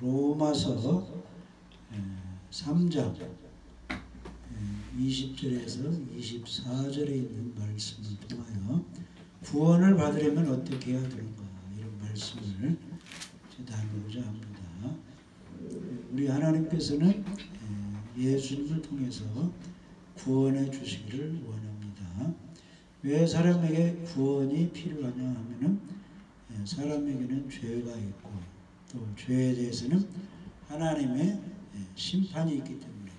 로마서 3장 20절에서 24절에 있는 말씀을 통하여 구원을 받으려면 어떻게 해야 되는가, 이런 말씀을 나누고자 합니다. 우리 하나님께서는 예수님을 통해서 구원해 주시기를 원합니다. 왜 사람에게 구원이 필요하냐 하면은 사람에게는 죄가 있고 또 죄에 대해서는 하나님의 심판이 있기 때문에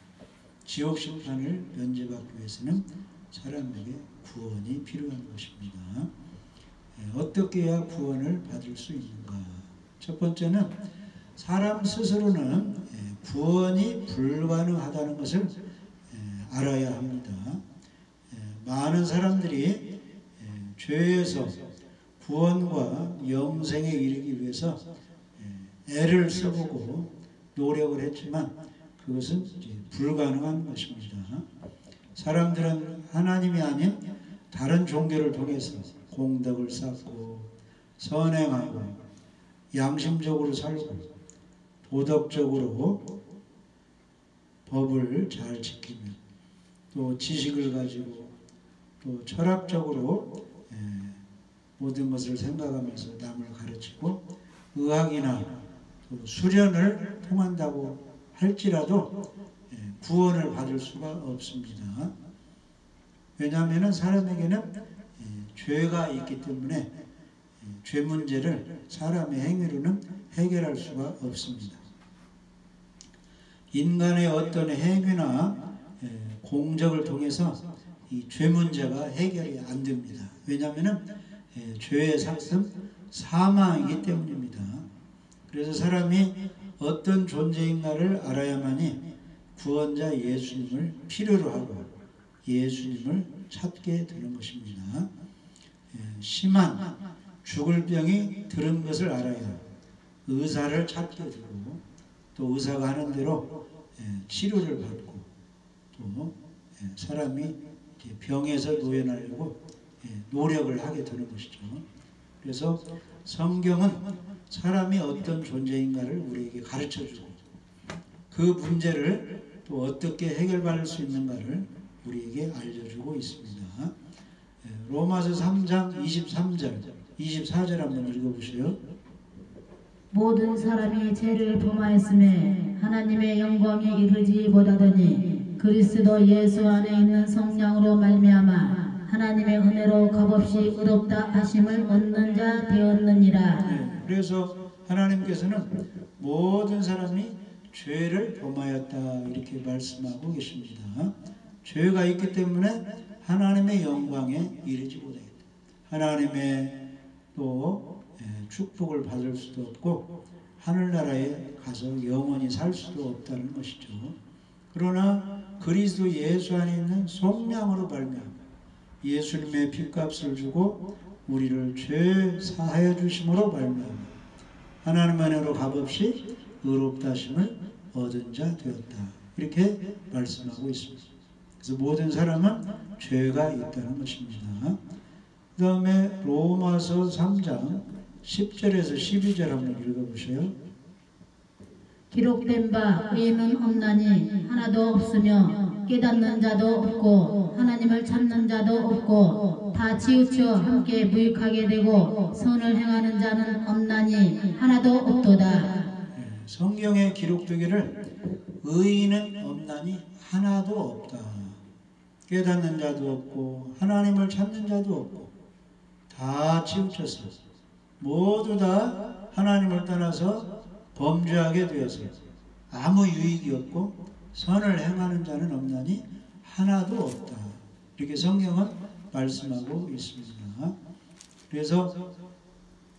지옥 심판을 면제받기 위해서는 사람에게 구원이 필요한 것입니다. 어떻게 해야 구원을 받을 수 있는가? 첫 번째는 사람 스스로는 구원이 불가능하다는 것을 알아야 합니다. 많은 사람들이 죄에서 구원과 영생에 이르기 위해서 애를 써보고 노력을 했지만 그것은 불가능한 것입니다. 사람들은 하나님이 아닌 다른 종교를 통해서 공덕을 쌓고 선행하고 양심적으로 살고 도덕적으로 법을 잘 지키며 또 지식을 가지고 또 철학적으로 모든 것을 생각하면서 남을 가르치고 의학이나 또 수련을 통한다고 할지라도 구원을 받을 수가 없습니다. 왜냐하면 사람에게는 죄가 있기 때문에 죄 문제를 사람의 행위로는 해결할 수가 없습니다. 인간의 어떤 행위나 공적을 통해서 이 죄 문제가 해결이 안 됩니다. 왜냐하면 죄의 삭은 사망이기 때문입니다. 그래서 사람이 어떤 존재인가를 알아야만이 구원자 예수님을 필요로 하고 예수님을 찾게 되는 것입니다. 심한 죽을 병이 들은 것을 알아야 의사를 찾게 되고 또 의사가 하는 대로 치료를 받고 또 사람이 병에서 노연하려고 노력을 하게 되는 것이죠. 그래서 성경은 사람이 어떤 존재인가를 우리에게 가르쳐주고 그 문제를 또 어떻게 해결받을 수 있는가를 우리에게 알려주고 있습니다. 로마서 3장 23절, 24절 한번 읽어보세요. 모든 사람이 죄를 범하였음에 하나님의 영광에 이르지 못하더니 그리스도 예수 안에 있는 성령으로 말미암아 하나님의 은혜로 값없이 의롭다 하심을 얻는 자 되었느니라. 그래서 하나님께서는 모든 사람이 죄를 범하였다 이렇게 말씀하고 계십니다. 죄가 있기 때문에 하나님의 영광에 이르지 못하겠다. 하나님의 또 축복을 받을 수도 없고 하늘나라에 가서 영원히 살 수도 없다는 것이죠. 그러나 그리스도 예수 안에 있는 속량으로 말미암아 예수님의 핏값을 주고 우리를 죄 사하여 주심으로 말미암아 하나님의 은혜로 값없이 의롭다 하심을 얻은 자 되었다. 이렇게 말씀하고 있습니다. 그래서 모든 사람은 죄가 있다는 것입니다. 그 다음에 로마서 3장 10절에서 12절 한번 읽어보세요. 기록된 바 의인은 없나니 하나도 없으며 깨닫는 자도 없고 하나님을 찾는 자도 없고 다 치우쳐 함께 무익하게 되고 선을 행하는 자는 없나니 하나도 없도다. 성경에 기록되기를 의인은 없나니 하나도 없다. 깨닫는 자도 없고 하나님을 찾는 자도 없고 다 치우쳐서 모두 다 하나님을 떠나서 범죄하게 되어서 아무 유익이 없고 선을 행하는 자는 없나니 하나도 없다. 이렇게 성경은 말씀하고 있습니다. 그래서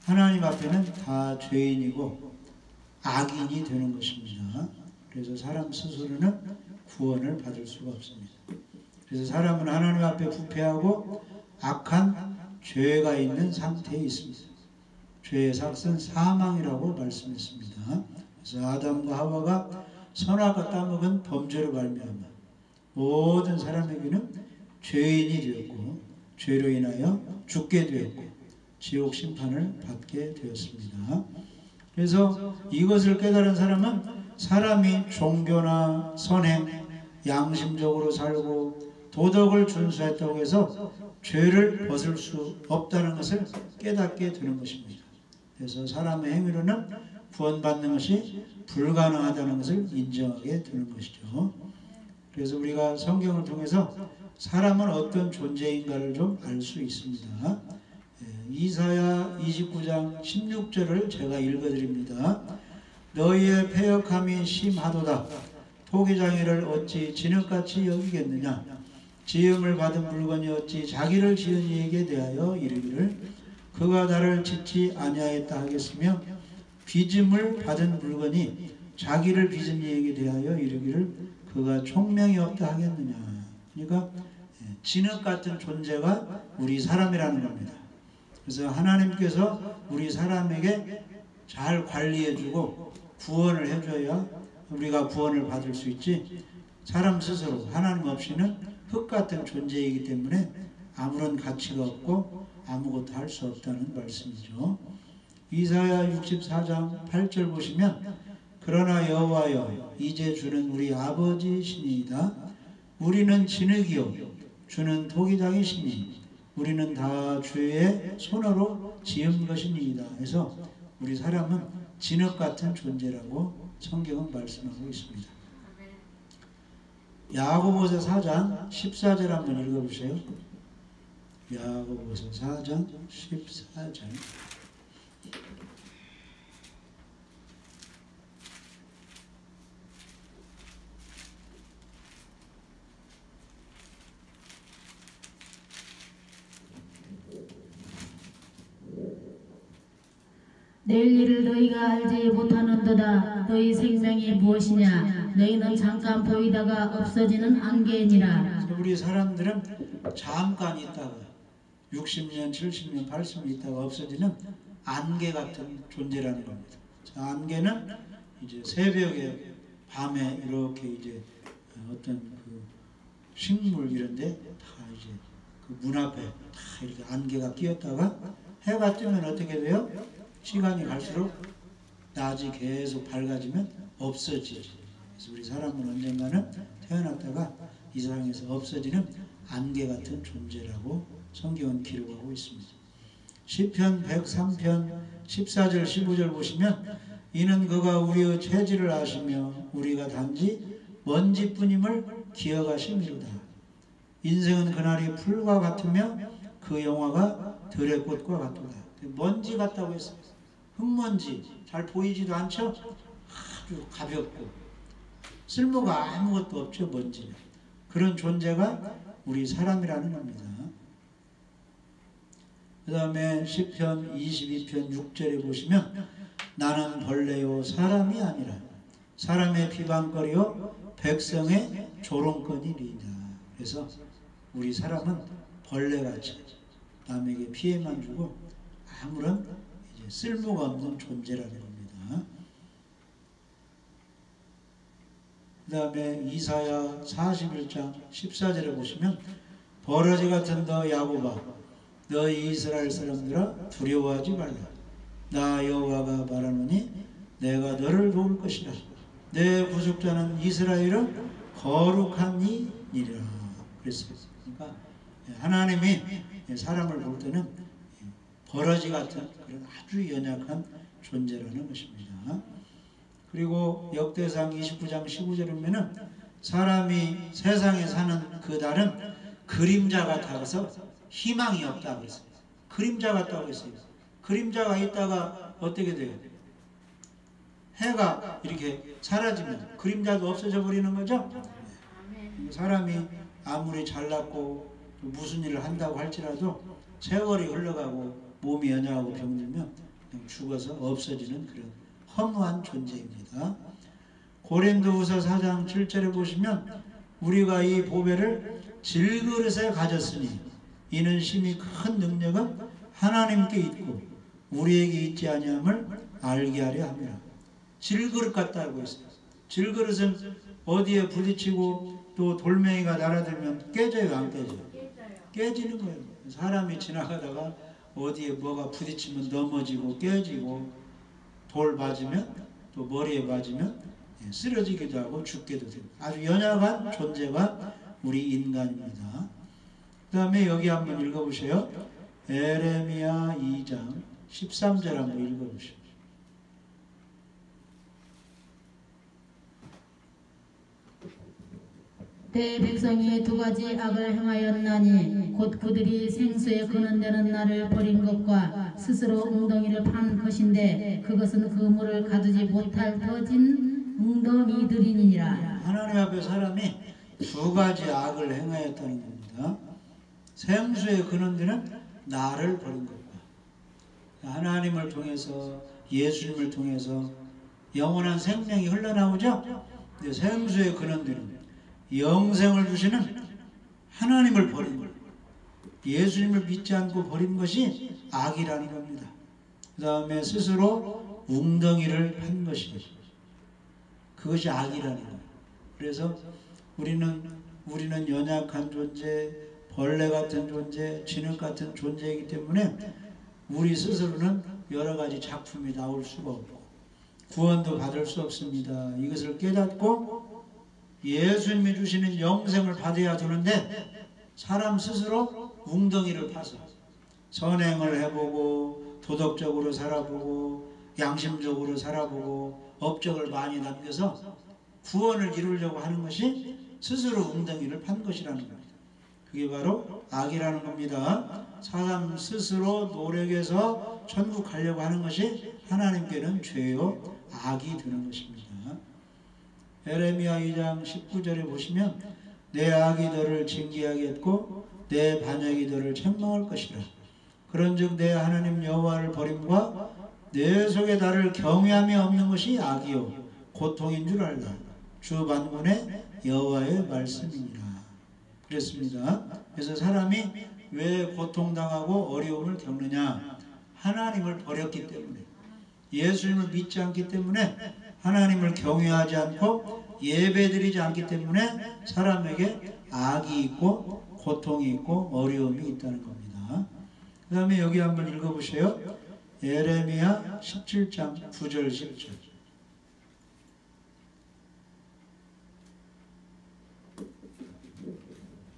하나님 앞에는 다 죄인이고 악인이 되는 것입니다. 그래서 사람 스스로는 구원을 받을 수가 없습니다. 그래서 사람은 하나님 앞에 부패하고 악한 죄가 있는 상태에 있습니다. 죄의 삭은 사망이라고 말씀했습니다. 그래서 아담과 하와가 선악과 따먹은 범죄로 말미암아 모든 사람에게는 죄인이 되었고 죄로 인하여 죽게 되었고 지옥 심판을 받게 되었습니다. 그래서 이것을 깨달은 사람은 사람이 종교나 선행, 양심적으로 살고 도덕을 준수했다고 해서 죄를 벗을 수 없다는 것을 깨닫게 되는 것입니다. 그래서 사람의 행위로는 구원받는 것이 불가능하다는 것을 인정하게 되는 것이죠. 그래서 우리가 성경을 통해서 사람은 어떤 존재인가를 좀 알 수 있습니다. 이사야 29장 16절을 제가 읽어드립니다. 너희의 패역함이 심하도다. 토기장이를 어찌 진흙같이 여기겠느냐. 지음을 받은 물건이 어찌 자기를 지은 이에게 대하여 이르기를 그가 나를 짓지 아니하였다 하겠으며 빚음을 받은 물건이 자기를 빚은 이에게 대하여 이르기를 그가 총명이 없다 하겠느냐. 그러니까 진흙 같은 존재가 우리 사람이라는 겁니다. 그래서 하나님께서 우리 사람에게 잘 관리해주고 구원을 해줘야 우리가 구원을 받을 수 있지, 사람 스스로 하나님 없이는 흙 같은 존재이기 때문에 아무런 가치가 없고 아무것도 할 수 없다는 말씀이죠. 이사야 64장 8절 보시면 그러나 여호와여 이제 주는 우리 아버지시니이다. 우리는 진흙이요 주는 토기장이시니 우리는 다 주의 손으로 지은 것이니이다. 그래서 우리 사람은 진흙 같은 존재라고 성경은 말씀하고 있습니다. 야고보서 4장 14절 한번 읽어보세요. 야고보서 4장 14절. 내일 일을 너희가 알지 못하는도다. 너희 생명이 무엇이냐. 너희는 잠깐 보이다가 없어지는 안개니라. 우리 사람들은 잠깐 있다가 60년, 70년, 80년 있다가 없어지는 안개 같은 존재라는 겁니다. 안개는 이제 새벽에 밤에 이렇게 이제 어떤 그 식물 이런데 다 이제 그 문 앞에 다 이렇게 안개가 끼었다가 해가 뜨면 어떻게 돼요? 시간이 갈수록 낮이 계속 밝아지면 없어지지. 그래서 우리 사람은 언젠가는 태어났다가 이 세상에서 없어지는 안개 같은 존재라고 성경은 기록하고 있습니다. 시편 103편 14절 15절 보시면 이는 그가 우리의 체질을 아시며 우리가 단지 먼지뿐임을 기억하심이로다. 인생은 그날이 풀과 같으며 그 영화가 들의 꽃과 같도다. 먼지 같다고 했어요. 흙먼지 잘 보이지도 않죠? 아주 가볍고 쓸모가 아무것도 없죠. 먼지는. 그런 존재가 우리 사람이라는 겁니다. 그 다음에 시편 22편 6절에 보시면 나는 벌레요 사람이 아니라 사람의 비방거리요 백성의 조롱거리이다. 그래서 우리 사람은 벌레같이 남에게 피해만 주고 아무런 이제 쓸모가 없는 존재라는 겁니다. 그 다음에 이사야 41장 14절에 보시면 버러지 같은 너 야곱아 너희 이스라엘 사람들아 두려워하지 말라. 나 여호와가 말하노니 내가 너를 도울 것이라. 내 구속자는 이스라엘의 거룩한 이니라. 그랬어요. 그러니까 하나님이 사람을 볼 때는 버러지 같은 그런 아주 연약한 존재라는 것입니다. 그리고 역대상 29장 15절에 보면 사람이 세상에 사는 그 달은 그림자 같아서 희망이 없다고 했어요. 그림자 같다고 했어요. 그림자가 있다가 어떻게 돼요? 해가 이렇게 사라지면 그림자도 없어져 버리는 거죠. 사람이 아무리 잘났고 무슨 일을 한다고 할지라도 세월이 흘러가고 몸이 연약하고 병들면 그냥 죽어서 없어지는 그런 허무한 존재입니다. 고린도후서 4장 7절에 보시면 우리가 이 보배를 질그릇에 가졌으니 이는 심히 큰 능력은 하나님께 있고 우리에게 있지 아니함을 알게 하려 함이라. 질그릇 같다고 했어요. 질그릇은 어디에 부딪히고 또 돌멩이가 날아들면 깨져요, 안 깨져요? 깨지는 거예요. 사람이 지나가다가 어디에 뭐가 부딪히면 넘어지고 깨지고 돌 맞으면 또 머리에 맞으면 쓰러지기도 하고 죽게도 됩니다. 아주 연약한 존재가 우리 인간입니다. 그 다음에 여기 한번 읽어보세요. 에레미야 2장 13절 한번 읽어보세요. 내 백성이 두 가지 악을 행하였나니 곧 그들이 생수에 거는되는 나를 버린 것과 스스로 웅덩이를 판 것인데 그것은 그 물을 가두지 못할 터진 웅덩이들이니라. 하나님 앞에 사람이 두 가지 악을 행하였다는 겁니다. 생수에 거는되는 나를 버린 것과 하나님을 통해서 예수님을 통해서 영원한 생명이 흘러나오죠. 생수에 거는되는 영생을 주시는 하나님을 버린 것, 예수님을 믿지 않고 버린 것이 악이라는 겁니다. 그 다음에 스스로 웅덩이를 판 것이 그것이 악이라는 거예요. 그래서 우리는 연약한 존재, 벌레 같은 존재, 진흙 같은 존재이기 때문에 우리 스스로는 여러 가지 작품이 나올 수가 없고 구원도 받을 수 없습니다. 이것을 깨닫고 예수님이 주시는 영생을 받아야 되는데 사람 스스로 웅덩이를 파서 선행을 해보고 도덕적으로 살아보고 양심적으로 살아보고 업적을 많이 남겨서 구원을 이루려고 하는 것이 스스로 웅덩이를 판 것이라는 겁니다. 그게 바로 악이라는 겁니다. 사람 스스로 노력해서 천국 가려고 하는 것이 하나님께는 죄요 악이 되는 것입니다. 에레미야 2장 19절에 보시면 내 악이 너를 징계하겠고 내 반역이 너를 책망할 것이라. 그런즉 내 하나님 여호와를 버림과 내 속에 나를 경외함이 없는 것이 악이요 고통인 줄 알라. 주 만군의 여호와의 말씀이니라. 그랬습니다. 그래서 사람이 왜 고통당하고 어려움을 겪느냐? 하나님을 버렸기 때문에, 예수님을 믿지 않기 때문에, 하나님을 경외하지 않고 예배드리지 않기 때문에 사람에게 악이 있고 고통이 있고 어려움이 있다는 겁니다. 그 다음에 여기 한번 읽어보세요. 에레미야 17장 9절 10절.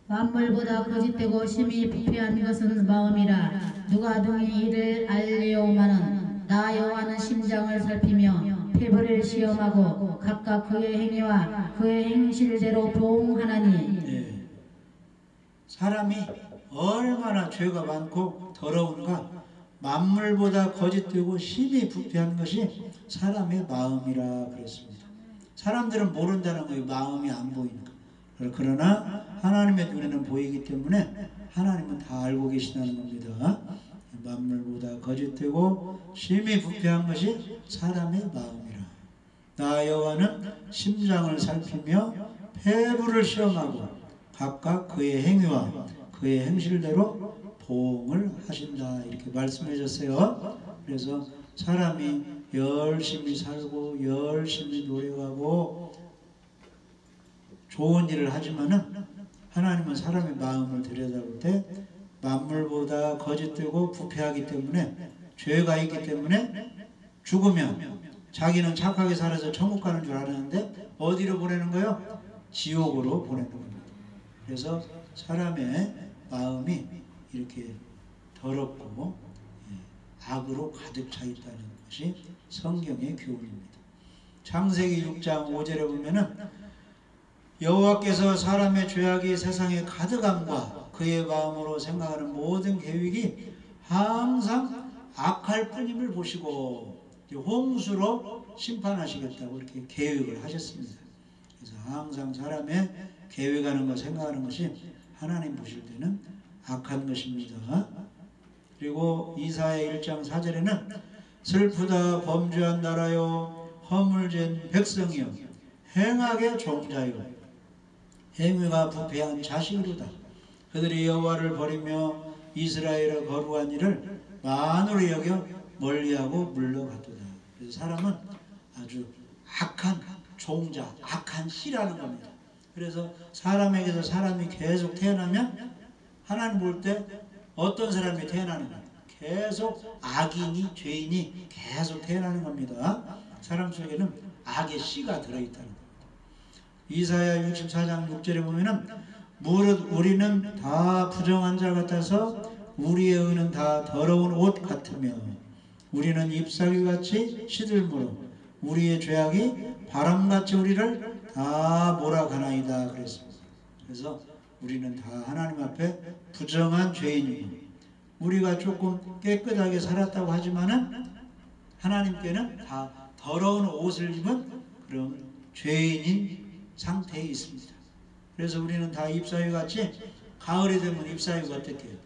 만물보다 거짓되고 심히 부패한 것은 마음이라. 누가 능히 이를 알리오마는 나 여호와는 심장을 살피며 패부를 시험하고 각각 그의 행위와 그의 행실대로 보응하나니. 네. 사람이 얼마나 죄가 많고 더러운가. 만물보다 거짓되고 심히 부패한 것이 사람의 마음이라 그랬습니다. 사람들은 모른다는 거예요. 마음이 안 보이니까. 그러나 하나님의 눈에는 보이기 때문에 하나님은 다 알고 계시다는 겁니다. 만물보다 거짓되고 심히 부패한 것이 사람의 마음이라. 나 여호와는 심장을 살피며 폐부를 시험하고 각각 그의 행위와 그의 행실대로 보응을 하신다. 이렇게 말씀해 줬어요. 그래서 사람이 열심히 살고 열심히 노력하고 좋은 일을 하지만은 하나님은 사람의 마음을 들여다볼 때 만물보다 거짓되고 부패하기 때문에 죄가 있기 때문에 죽으면 자기는 착하게 살아서 천국 가는 줄 알았는데 어디로 보내는 거예요? 지옥으로 보내는 겁니다. 그래서 사람의 마음이 이렇게 더럽고 악으로 가득 차 있다는 것이 성경의 교훈입니다. 창세기 6장 5절에 보면은 여호와께서 사람의 죄악이 세상에 가득함과 그의 마음으로 생각하는 모든 계획이 항상 악할 뿐임을 보시고 홍수로 심판하시겠다고 이렇게 계획을 하셨습니다. 그래서 항상 사람의 계획하는 것, 생각하는 것이 하나님 보실 때는 악한 것입니다. 그리고 이사야 1장 4절에는 슬프다 범죄한 나라요 허물진 백성이요 행악의 종자요 행위가 부패한 자식이로다. 그들이 여호와를 버리며 이스라엘의 거룩한 일을 만으로 여겨 멀리하고 물러갔도다. 그래서 사람은 아주 악한 종자, 악한 씨라는 겁니다. 그래서 사람에게서 사람이 계속 태어나면 하나님 볼 때 어떤 사람이 태어나는가? 계속 악인이, 죄인이 계속 태어나는 겁니다. 사람 속에는 악의 씨가 들어있다는 겁니다. 이사야 64장 6절에 보면은 무릇 우리는 다 부정한 자 같아서 우리의 의는 다 더러운 옷 같으며 우리는 잎사귀같이 시들므로 우리의 죄악이 바람같이 우리를 다 몰아가나이다 그랬습니다. 그래서 우리는 다 하나님 앞에 부정한 죄인이고 우리가 조금 깨끗하게 살았다고 하지만은 하나님께는 다 더러운 옷을 입은 그런 죄인인 상태에 있습니다. 그래서 우리는 다 잎사귀같이 가을이 되면 잎사귀가 어떻게 해요?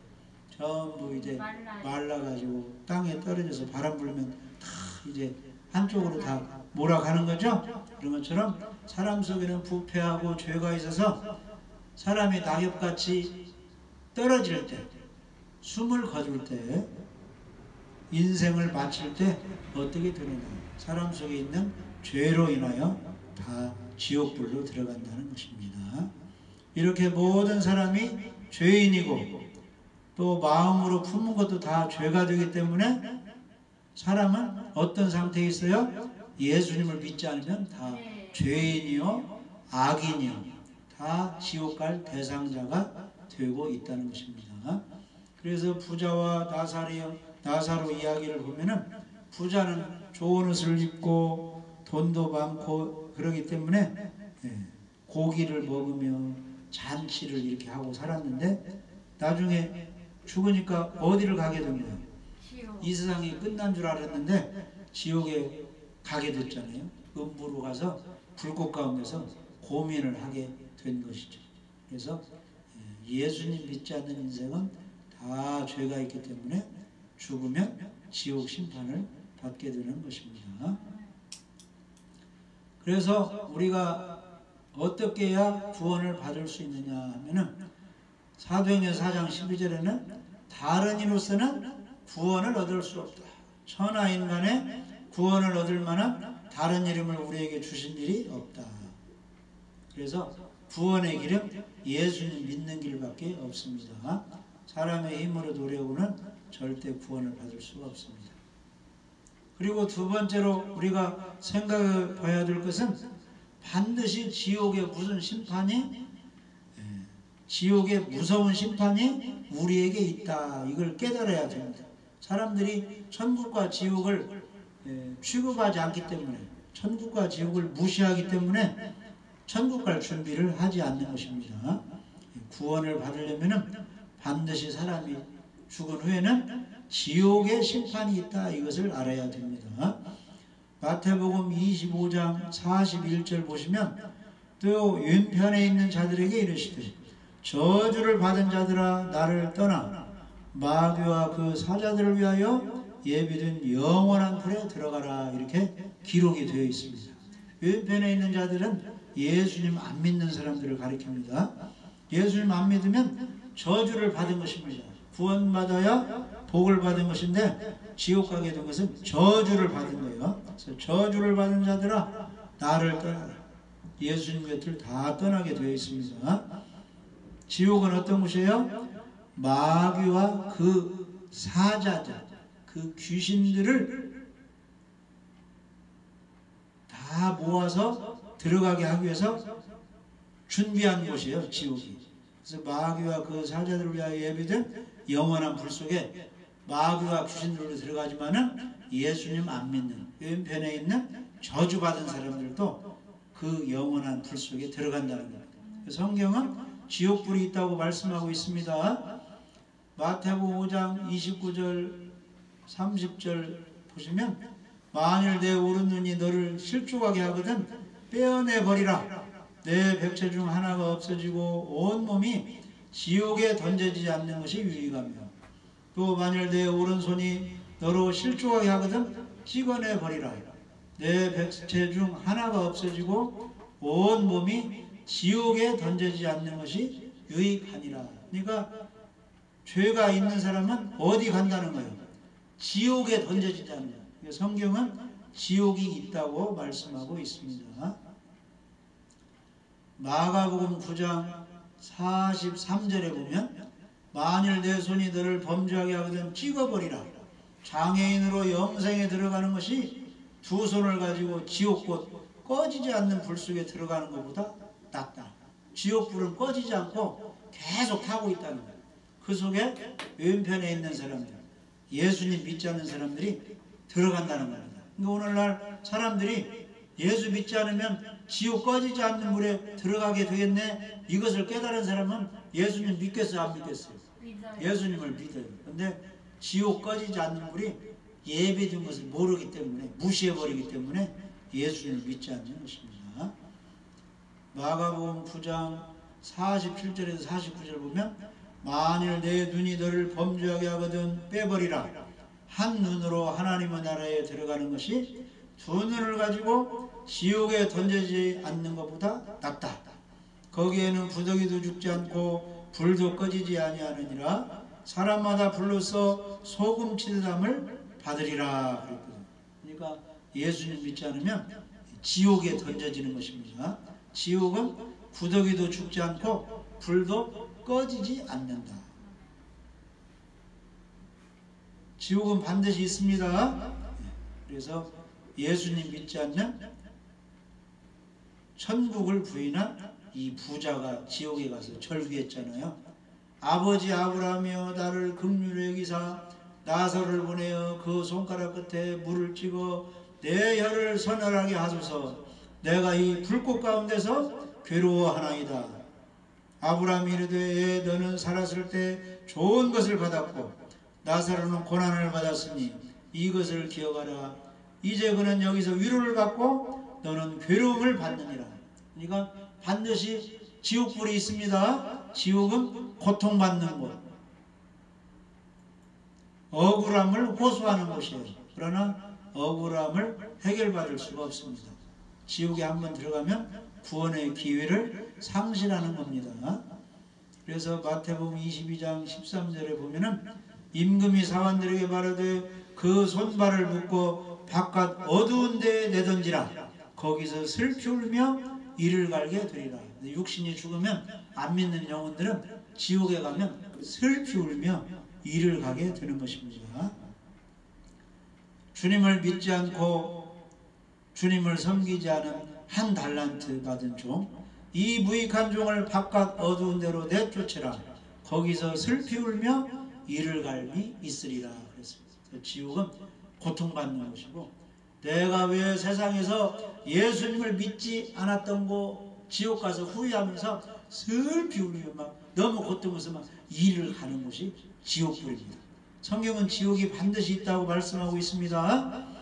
전부 이제 말라가지고 땅에 떨어져서 바람 불면 다 이제 한쪽으로 다 몰아가는 거죠. 그런 것처럼 사람 속에는 부패하고 죄가 있어서 사람이 낙엽같이 떨어질 때, 숨을 거둘 때, 인생을 마칠 때 어떻게 되느냐. 사람 속에 있는 죄로 인하여 다 지옥불로 들어간다는 것입니다. 이렇게 모든 사람이 죄인이고 또 마음으로 품은 것도 다 죄가 되기 때문에 사람은 어떤 상태에 있어요? 예수님을 믿지 않으면 다 죄인이요 악인이요 다 지옥 갈 대상자가 되고 있다는 것입니다. 그래서 부자와 나사로 이야기를 보면은 부자는 좋은 옷을 입고 돈도 많고 그러기 때문에 고기를 먹으며 잔치를 이렇게 하고 살았는데 나중에 죽으니까 어디를 가게 된 거예요? 이 세상이 끝난 줄 알았는데 지옥에 가게 됐잖아요. 음부로 가서 불꽃 가운데서 고민을 하게 된 것이죠. 그래서 예수님 믿지 않는 인생은 다 죄가 있기 때문에 죽으면 지옥 심판을 받게 되는 것입니다. 그래서 우리가 어떻게 해야 구원을 받을 수 있느냐 하면은 사도행전 4장 12절에는 다른 이로서는 구원을 얻을 수 없다. 천하 인간의 구원을 얻을 만한 다른 이름을 우리에게 주신 일이 없다. 그래서 구원의 길은 예수님 믿는 길밖에 없습니다. 사람의 힘으로 노력으로는 절대 구원을 받을 수가 없습니다. 그리고 두 번째로 우리가 생각해 봐야 될 것은 반드시 지옥의 무슨 심판이 지옥의 무서운 심판이 우리에게 있다. 이걸 깨달아야 됩니다. 사람들이 천국과 지옥을 취급하지 않기 때문에 천국과 지옥을 무시하기 때문에 천국 갈 준비를 하지 않는 것입니다. 구원을 받으려면 반드시 사람이 죽은 후에는 지옥의 심판이 있다. 이것을 알아야 됩니다. 마태복음 25장 41절 보시면 또 왼편에 있는 자들에게 이르시되 저주를 받은 자들아 나를 떠나 마귀와 그 사자들을 위하여 예비된 영원한 불에 들어가라. 이렇게 기록이 되어 있습니다. 왼편에 있는 자들은 예수님 안 믿는 사람들을 가리킵니다. 예수님 안 믿으면 저주를 받은 것입니다. 구원받아야 복을 받은 것인데 지옥 가게 된 것은 저주를 받은 거예요. 그래서 저주를 받은 자들아 나를 떠나라. 예수님 곁을 다 떠나게 되어 있습니다. 지옥은 어떤 곳이에요? 마귀와 그 사자들, 그 귀신들을 다 모아서 들어가게 하기 위해서 준비한 곳이에요. 지옥이. 그래서 마귀와 그 사자들을 위하여 예비된 영원한 불 속에 마귀와 귀신들로 들어가지만은 예수님 안 믿는 왼편에 있는 저주받은 사람들도 그 영원한 불 속에 들어간다는 겁니다. 성경은 지옥불이 있다고 말씀하고 있습니다. 마태복음 5장 29절 30절 보시면 만일 내 오른눈이 너를 실족하게 하거든 빼어내버리라. 내 백체 중 하나가 없어지고 온몸이 지옥에 던져지지 않는 것이 유익하며 또 만일 내 오른손이 너로 실족하게 하거든 찍어내버리라. 내 백체 중 하나가 없어지고 온몸이 지옥에 던져지지 않는 것이 유익하니라. 그러니까 죄가 있는 사람은 어디 간다는 거예요? 지옥에 던져지지 않는 거예요. 성경은 지옥이 있다고 말씀하고 있습니다. 마가복음 9장 43절에 보면 만일 내 손이 너를 범죄하게 하거든 찍어버리라. 장애인으로 영생에 들어가는 것이 두 손을 가지고 지옥꽃 꺼지지 않는 불 속에 들어가는 것보다 낫다. 지옥불은 꺼지지 않고 계속 타고 있다는 거예요. 그 속에 왼편에 있는 사람들, 예수님 믿지 않는 사람들이 들어간다는 겁니다. 그러니까 오늘날 사람들이 예수 믿지 않으면 지옥 꺼지지 않는 물에 들어가게 되겠네. 이것을 깨달은 사람은 예수님 믿겠어요, 안 믿겠어요? 예수님을 믿어요. 근데 지옥 꺼지지 않는 물이 예배된 것을 모르기 때문에, 무시해버리기 때문에 예수님을 믿지 않는 것입니다. 마가복음 9장 47절에서 49절 보면 만일 내 눈이 너를 범죄하게 하거든 빼버리라. 한 눈으로 하나님의 나라에 들어가는 것이 두 눈을 가지고 지옥에 던져지지 않는 것보다 낫다. 거기에는 구더기도 죽지 않고 불도 꺼지지 아니하느니라. 사람마다 불로써 소금 치듯함을 받으리라 그랬거든요. 그러니까 예수님 믿지 않으면 지옥에 던져지는 것입니다. 지옥은 구더기도 죽지 않고 불도 꺼지지 않는다. 지옥은 반드시 있습니다. 그래서 예수님 믿지 않는 천국을 부인한 이 부자가 지옥에 가서 절규했잖아요. 아버지 아브라함이여 나를 긍휼히 여기사 나사로를 보내어 그 손가락 끝에 물을 찍어 내 혀를 서늘하게 하소서. 내가 이 불꽃 가운데서 괴로워하나이다. 아브라함이 이르되 너는 살았을 때 좋은 것을 받았고 나사로는 고난을 받았으니 이것을 기억하라. 이제 그는 여기서 위로를 받고 너는 괴로움을 받느니라. 그러니까 반드시 지옥불이 있습니다. 지옥은 고통받는 곳, 억울함을 호소하는 곳이에요. 그러나 억울함을 해결받을 수가 없습니다. 지옥에 한번 들어가면 구원의 기회를 상실하는 겁니다. 그래서 마태복음 22장 13절에 보면은 임금이 사관들에게 말하되 그 손발을 묶고 바깥 어두운 데에 내던지라. 거기서 슬피 울며 이를 갈게 되리라. 육신이 죽으면 안 믿는 영혼들은 지옥에 가면 슬피 울며 이를 가게 되는 것입니다. 주님을 믿지 않고 주님을 섬기지 않은 한 달란트 받은 종, 이 무익한 종을 바깥 어두운 데로 내쫓으라. 거기서 슬피 울며 이를 갈미 있으리라 그랬습니다. 지옥은 고통받는 것이고, 내가 왜 세상에서 예수님을 믿지 않았던 거 지옥 가서 후회하면서 슬피 울며 막 너무 고통해서 막 이를 가는 것이 지옥불입니다. 성경은 지옥이 반드시 있다고 말씀하고 있습니다.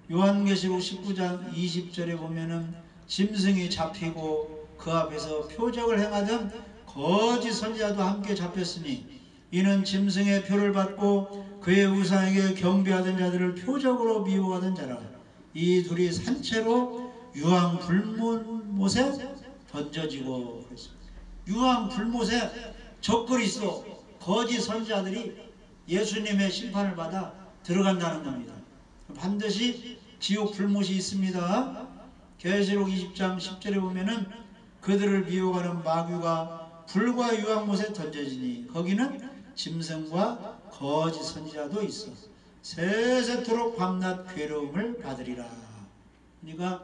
요한계시록 19장 20절에 보면은 짐승이 잡히고 그 앞에서 표적을 행하던 거짓 선지자도 함께 잡혔으니 이는 짐승의 표를 받고 그의 우상에게 경배하던 자들을 표적으로 미워하던 자라. 이 둘이 산채로 유황 불못에 던져지고 그랬습니다. 유황 불못에 적그리스도 거짓 선지자들이 예수님의 심판을 받아 들어간다는 겁니다. 반드시 지옥 불못이 있습니다. 계시록 20장 10절에 보면은 그들을 미워하는 마귀가 불과 유황못에 던져지니 거기는 짐승과 거짓 선지자도 있어 세세토록 밤낮 괴로움을 받으리라. 그러니까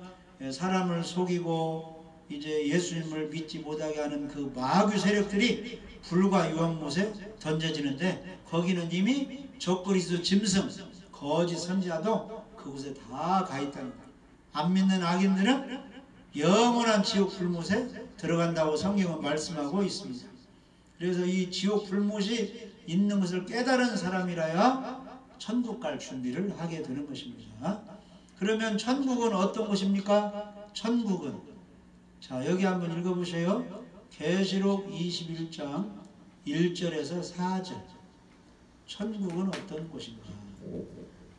사람을 속이고 이제 예수님을 믿지 못하게 하는 그 마귀 세력들이 불과 유황못에 던져지는데 거기는 이미 적그리스도 짐승 거짓 선지자도 그곳에 다 가 있다는 거예요. 안 믿는 악인들은 영원한 지옥 불못에 들어간다고 성경은 말씀하고 있습니다. 그래서 이 지옥 불못이 있는 것을 깨달은 사람이라야 천국 갈 준비를 하게 되는 것입니다. 그러면 천국은 어떤 곳입니까? 천국은, 자 여기 한번 읽어보세요. 계시록 21장 1절에서 4절. 천국은 어떤 곳인가?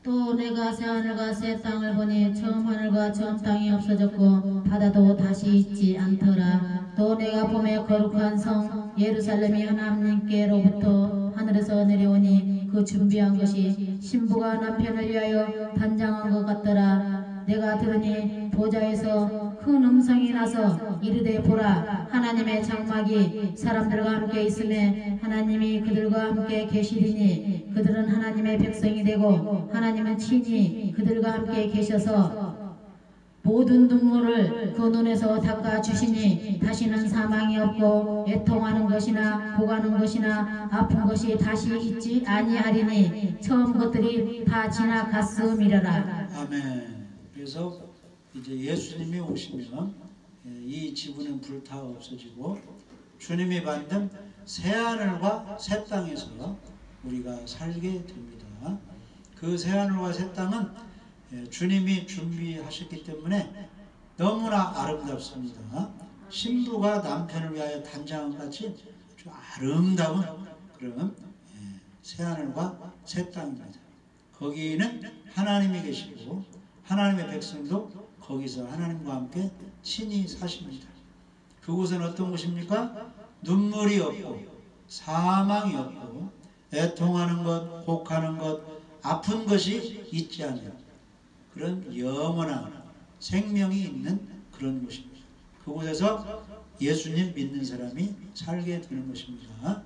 또 내가 새하늘과 새 땅을 보니 처음 하늘과 처음 땅이 없어졌고 바다도 다시 있지 않더라. 또 내가 봄에 거룩한 성 예루살렘이 하나님께로부터 하늘에서 내려오니 그 준비한 것이 신부가 남편을 위하여 단장한 것 같더라. 내가 들으니 보좌에서 큰 음성이 나서 이르되 보라 하나님의 장막이 사람들과 함께 있음에 하나님이 그들과 함께 계시리니 그들은 하나님의 백성이 되고 하나님은 친히 그들과 함께 계셔서 모든 눈물을 그 눈에서 닦아 주시니 다시는 사망이 없고 애통하는 것이나 보가는 것이나 아픈 것이 다시 있지 아니하리니 처음 것들이 다 지나갔음이러라. 아멘. 그래서 이제 예수님이 오시면 이 지구는 불타 없어지고 주님이 만든 새하늘과 새 땅에서 우리가 살게 됩니다. 그 새하늘과 새 땅은 주님이 준비하셨기 때문에 너무나 아름답습니다. 신부가 남편을 위하여 단장한 같이 아주 아름다운 그런 새하늘과 새 땅입니다. 거기는 하나님이 계시고 하나님의 백성도 거기서 하나님과 함께 친히 사십니다. 그곳은 어떤 곳입니까? 눈물이 없고 사망이 없고 애통하는 것, 곡하는 것, 아픈 것이 있지 않는 그런 영원한 생명이 있는 그런 곳입니다. 그곳에서 예수님 믿는 사람이 살게 되는 것입니다.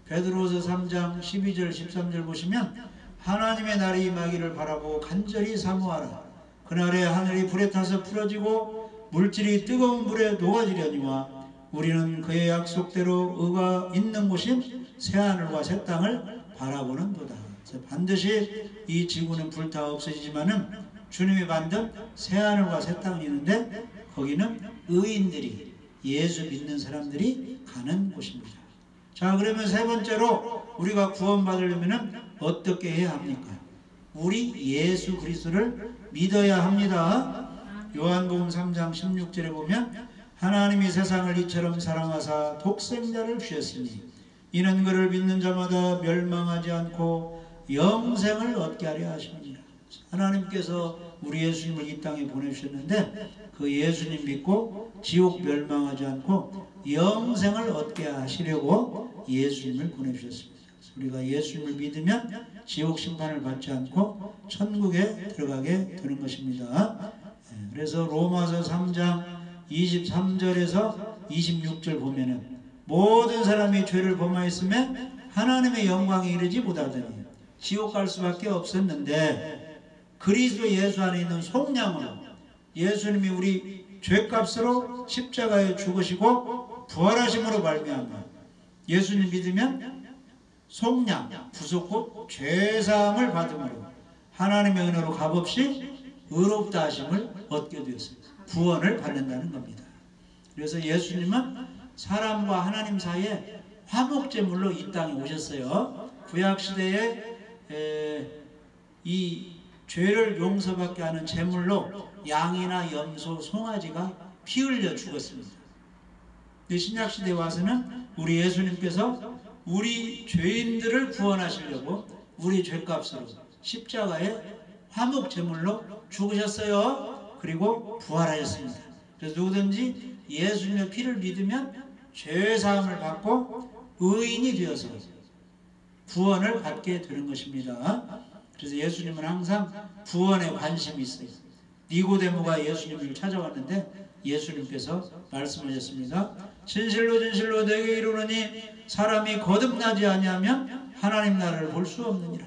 베드로서 3장 12절 13절 보시면 하나님의 날이 임하기를 바라고 간절히 사모하라. 그날에 하늘이 불에 타서 풀어지고 물질이 뜨거운 불에 녹아지려니와 우리는 그의 약속대로 의가 있는 곳인 새하늘과 새 땅을 바라보는도다. 반드시 이 지구는 불타 없어지지만은 주님이 만든 새하늘과 새 땅이 있는데 거기는 의인들이 예수 믿는 사람들이 가는 곳입니다. 자, 그러면 세 번째로 우리가 구원받으려면 어떻게 해야 합니까? 우리 예수 그리스도를 믿어야 합니다. 요한복음 3장 16절에 보면 하나님이 세상을 이처럼 사랑하사 독생자를 주셨으니 이는 그를 믿는 자마다 멸망하지 않고 영생을 얻게 하려 하십니다. 하나님께서 우리 예수님을 이 땅에 보내주셨는데 그 예수님 믿고 지옥 멸망하지 않고 영생을 얻게 하시려고 예수님을 보내주셨습니다. 우리가 예수님을 믿으면 지옥 심판을 받지 않고 천국에 들어가게 되는 것입니다. 그래서 로마서 3장 23절에서 26절 보면은 모든 사람이 죄를 범하였으며 하나님의 영광에 이르지 못하더니 지옥 갈 수밖에 없었는데 그리스도 예수 안에 있는 속량으로 예수님이 우리 죄값으로 십자가에 죽으시고 부활하심으로 말미암아 예수님 믿으면 속량, 구속 곧 죄사함을 받음으로 하나님의 은혜로 값없이 의롭다 하심을 얻게 되었습니다. 구원을 받는다는 겁니다. 그래서 예수님은 사람과 하나님 사이에 화목제물로 이 땅에 오셨어요. 구약시대에 이 죄를 용서받게 하는 제물로 양이나 염소, 송아지가 피 흘려 죽었습니다. 신약시대에 와서는 우리 예수님께서 우리 죄인들을 구원하시려고 우리 죄값으로 십자가에 화목제물로 죽으셨어요. 그리고 부활하셨습니다. 그래서 누구든지 예수님의 피를 믿으면 죄사함을 받고 의인이 되어서 구원을 받게 되는 것입니다. 그래서 예수님은 항상 구원에 관심이 있어요. 니고데모가 예수님을 찾아왔는데 예수님께서 말씀하셨습니다. 진실로 진실로 내게 이르노니 사람이 거듭나지 아니하면 하나님 나라를 볼 수 없느니라.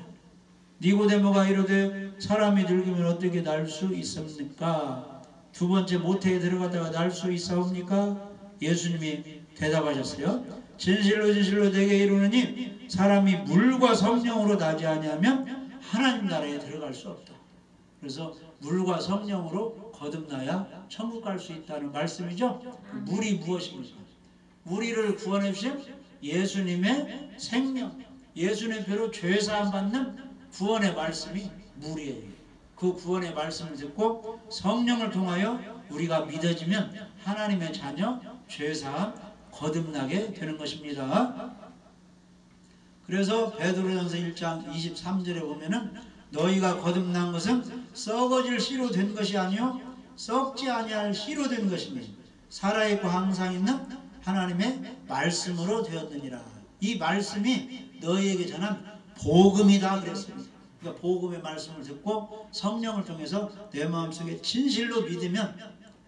니고데모가 이르되 사람이 늙으면 어떻게 날 수 있습니까? 두 번째 모태에 들어가다가 날 수 있사옵니까? 예수님이 대답하셨어요. 진실로 진실로 내게 이르노니 사람이 물과 성령으로 나지 아니하면 하나님 나라에 들어갈 수 없다. 그래서 물과 성령으로 거듭나야 천국 갈 수 있다는 말씀이죠. 물이 무엇입니까? 우리를 구원해 주신 예수님의 생명, 예수님의 피로 죄사함 받는 구원의 말씀이 물이에요. 그 구원의 말씀을 듣고 성령을 통하여 우리가 믿어지면 하나님의 자녀, 죄사함, 거듭나게 되는 것입니다. 그래서 베드로전서 1장 23절에 보면은 너희가 거듭난 것은 썩어질 씨로 된 것이 아니요 썩지 아니할 씨로 된 것이니 살아있고 항상 있는 하나님의 말씀으로 되었느니라. 이 말씀이 너희에게 전한 복음이다 그랬습니다. 그러니까 복음의 말씀을 듣고 성령을 통해서 내 마음속에 진실로 믿으면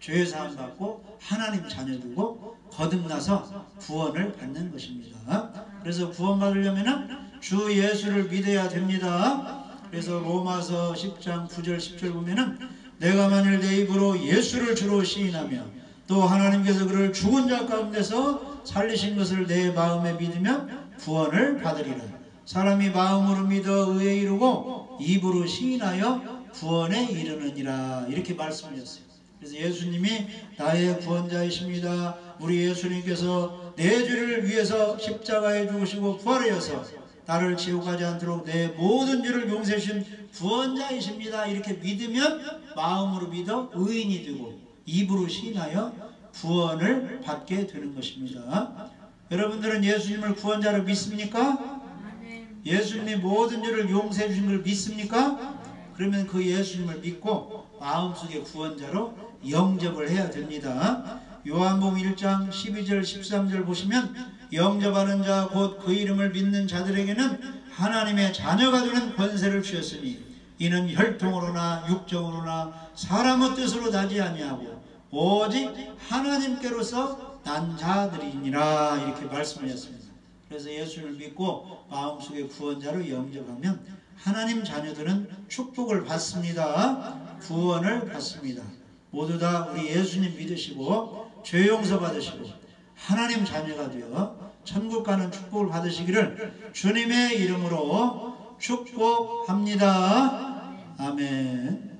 죄 사함 받고 하나님 자녀 되고 거듭나서 구원을 받는 것입니다. 그래서 구원 받으려면 주 예수를 믿어야 됩니다. 그래서 로마서 10장 9절 10절 보면은 내가 만일 내 입으로 예수를 주로 시인하며 또 하나님께서 그를 죽은 자 가운데서 살리신 것을 내 마음에 믿으면 구원을 받으리라. 사람이 마음으로 믿어 의에 이르고 입으로 시인하여 구원에 이르느니라. 이렇게 말씀하셨어요. 그래서 예수님이 나의 구원자이십니다. 우리 예수님께서 내 죄를 위해서 십자가에 죽으시고 부활하여서 나를 지옥 가지 않도록 내 모든 죄를 용서해 주신 구원자이십니다. 이렇게 믿으면 마음으로 믿어 의인이 되고 입으로 시인하여 구원을 받게 되는 것입니다. 여러분들은 예수님을 구원자로 믿습니까? 예수님이 모든 죄를 용서해 주신 걸 믿습니까? 그러면 그 예수님을 믿고 마음속에 구원자로 영접을 해야 됩니다. 요한복음 1장 12절 13절 보시면 영접하는 자 곧 그 이름을 믿는 자들에게는 하나님의 자녀가 되는 권세를 주셨으니 이는 혈통으로나 육정으로나 사람의 뜻으로 나지 아니하고 오직 하나님께로서 난 자들이니라. 이렇게 말씀하셨습니다. 그래서 예수를 믿고 마음속에 구원자로 영접하면 하나님 자녀들은 축복을 받습니다. 구원을 받습니다. 모두 다 우리 예수님 믿으시고 죄 용서 받으시고 하나님 자녀가 되어 천국 가는 축복을 받으시기를 주님의 이름으로 축복합니다. 아멘.